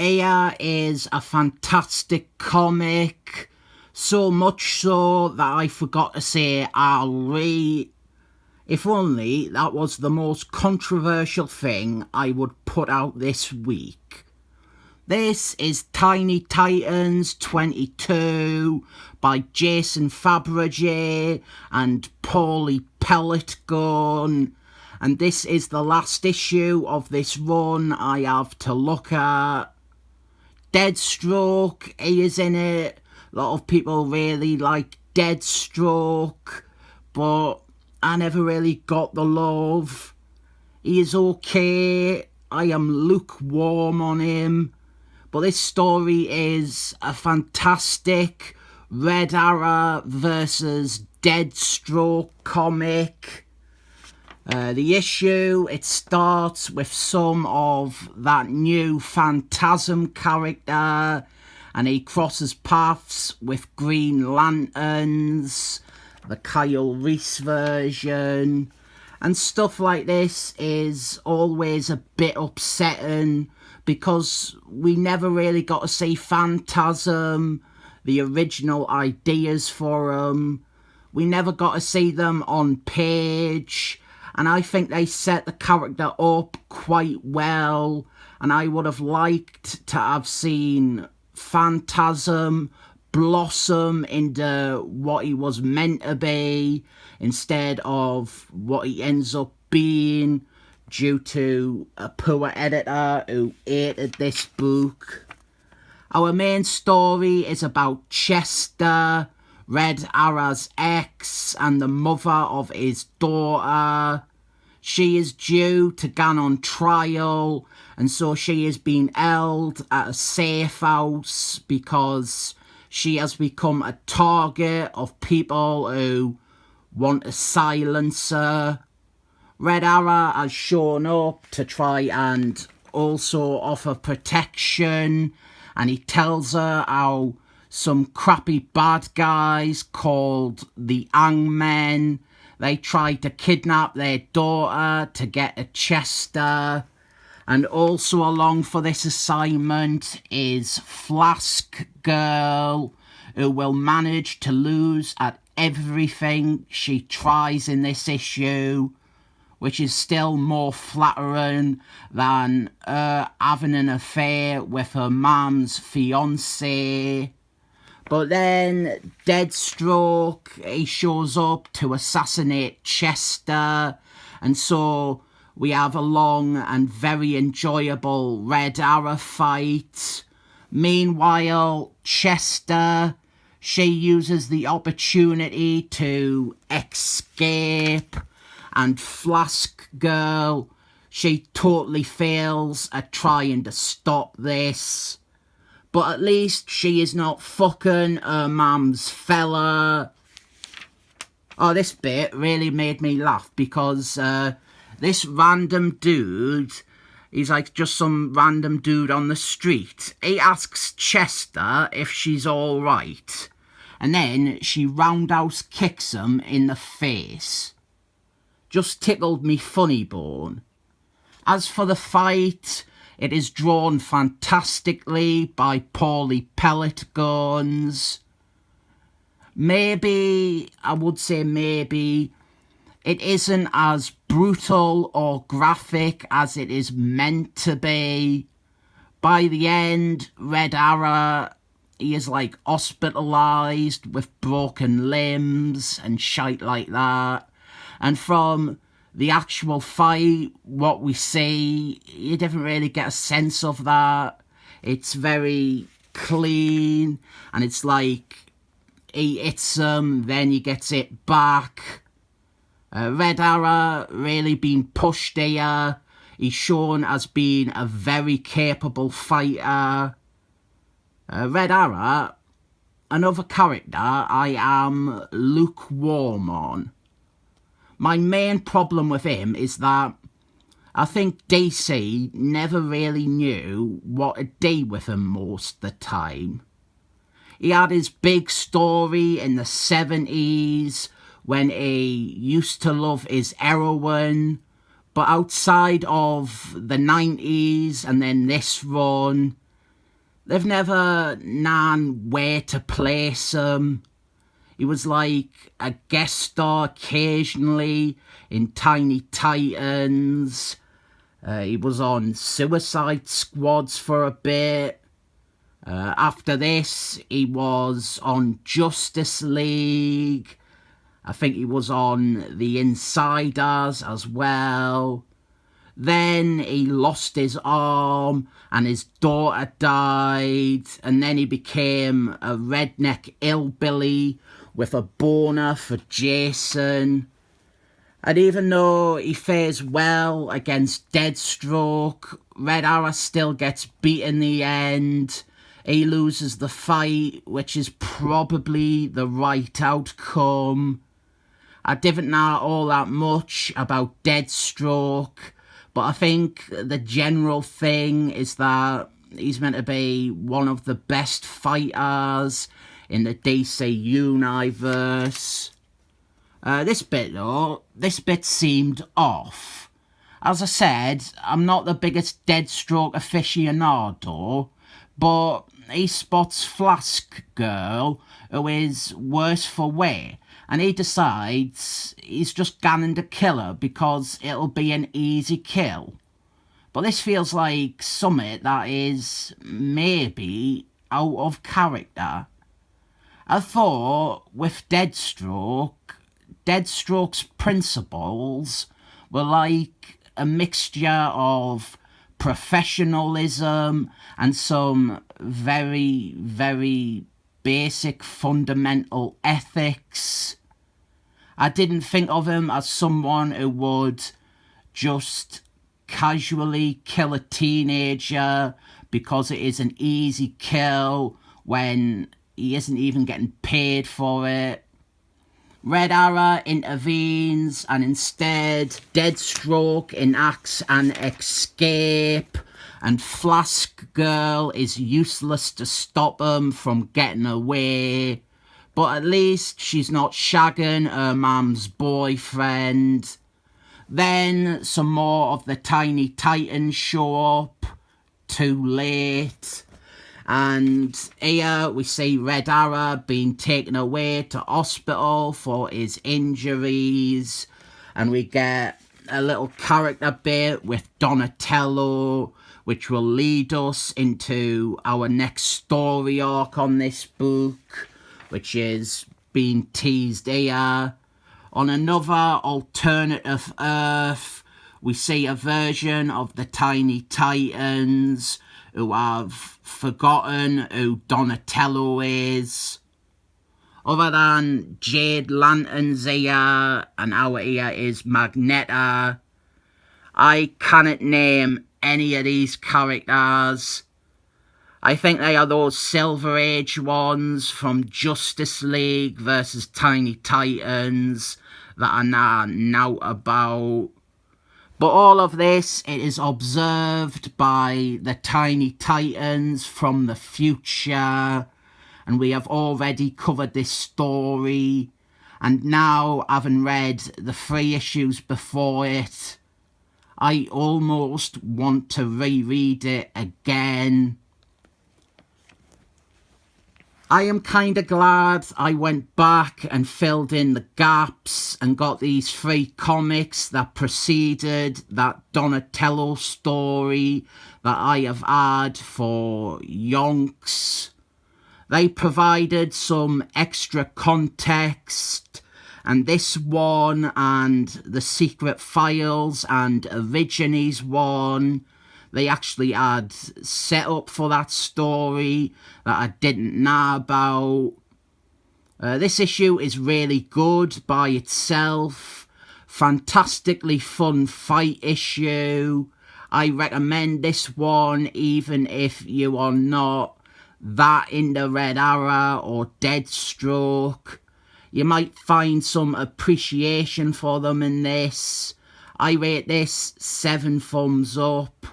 here is a fantastic comic, so much so that I forgot to say if only that was the most controversial thing I would put out this week. This is Tiny Titans 22 by Jason Faerber and Pelletier, and this is the last issue of this run I have to look at. Deathstroke, he is in it. A lot of people really like Deathstroke, but I never really got the love. He is okay. I am lukewarm on him. But this story is a fantastic Red Arrow versus Deathstroke comic. The issue, it starts with some of that new Phantasm character, and he crosses paths with Green Lanterns, the Kyle Reese version, and stuff like this is always a bit upsetting because we never really got to see Phantasm, the original ideas for him. We never got to see them on page, and I think they set the character up quite well, and I would have liked to have seen Phantasm blossom into what he was meant to be instead of what he ends up being due to a poor editor who hated this book. Our main story is about Chester, Red Arrow's ex and the mother of his daughter. She is due to go on trial, and so she is being held at a safe house because she has become a target of people who want to silence her. Red Arrow has shown up to try and also offer protection, and he tells her how some crappy bad guys called the Hangmen, they tried to kidnap their daughter to get at Chester. And also along for this assignment is Flask Girl, who will manage to lose at everything she tries in this issue, which is still more flattering than her having an affair with her mum's fiancé. But then Deathstroke, he shows up to assassinate Chester, and so we have a long and very enjoyable Red Arrow fight. Meanwhile, Chester, she uses the opportunity to escape, and Flask Girl, she totally fails at trying to stop this. But at least she is not fucking her mum's fella. Oh, this bit really made me laugh because this random dude, he's like just some random dude on the street. He asks Chester if she's alright, and then she roundhouse kicks him in the face. Just tickled me funny bone. As for the fight, it is drawn fantastically by Pelletier. Maybe, I would say maybe, it isn't as brutal or graphic as it is meant to be. By the end, Red Arrow, he is like hospitalised with broken limbs and shite like that. And from the actual fight, what we see, you didn't really get a sense of that. It's very clean, and it's like he hits him, then he gets it back. Red Arrow really being pushed here. He's shown as being a very capable fighter. Red Arrow, another character I am lukewarm on. My main problem with him is that I think DC never really knew what to do with him most of the time. He had his big story in the 70s when he used to love his heroine, but outside of the 90s and then this run, they've never known where to place him. He was like a guest star occasionally in Tiny Titans. He was on Suicide Squads for a bit. After this, he was on Justice League. I think he was on The Insiders as well. Then he lost his arm and his daughter died. And then he became a redneck hillbilly with a boner for Jason. And even though he fares well against Deathstroke, Red Arrow still gets beat in the end. He loses the fight, which is probably the right outcome. I didn't know all that much about Deathstroke, but I think the general thing is that he's meant to be one of the best fighters in the DC universe. This bit seemed off. As I said, I'm not the biggest Deathstroke aficionado, but he spots Flask Girl, who is worse for wear, and he decides he's just going to kill her because it'll be an easy kill. But this feels like something that is maybe out of character. I thought with Deathstroke's principles were like a mixture of professionalism and some very, very basic fundamental ethics. I didn't think of him as someone who would just casually kill a teenager because it is an easy kill when he isn't even getting paid for it. Red Arrow intervenes and instead Deathstroke enacts an escape, and Flask Girl is useless to stop him from getting away. But at least she's not shagging her mum's boyfriend. Then some more of the Tiny Titans show up, too late. And here we see Red Arrow being taken away to hospital for his injuries. And we get a little character bit with Donatello, which will lead us into our next story arc on this book, which is being teased here. On another alternative Earth, we see a version of the Tiny Titans who have forgotten who Donatello is. Other than Jade Lantern's here, and our here is Magneto, I cannot name any of these characters. I think they are those Silver Age ones from Justice League versus Tiny Titans that are now about. But all of this, it is observed by the Tiny Titans from the future, and we have already covered this story, and now, having read the 3 issues before it, I almost want to reread it again. I am kind of glad I went back and filled in the gaps and got these 3 comics that preceded that Donatello story that I have had for yonks. They provided some extra context, and this one and the Secret Files and Origines one, they actually had set up for that story that I didn't know about. This issue is really good by itself. Fantastically fun fight issue. I recommend this one even if you are not that into Red Arrow or Deathstroke. You might find some appreciation for them in this. I rate this 7 thumbs up.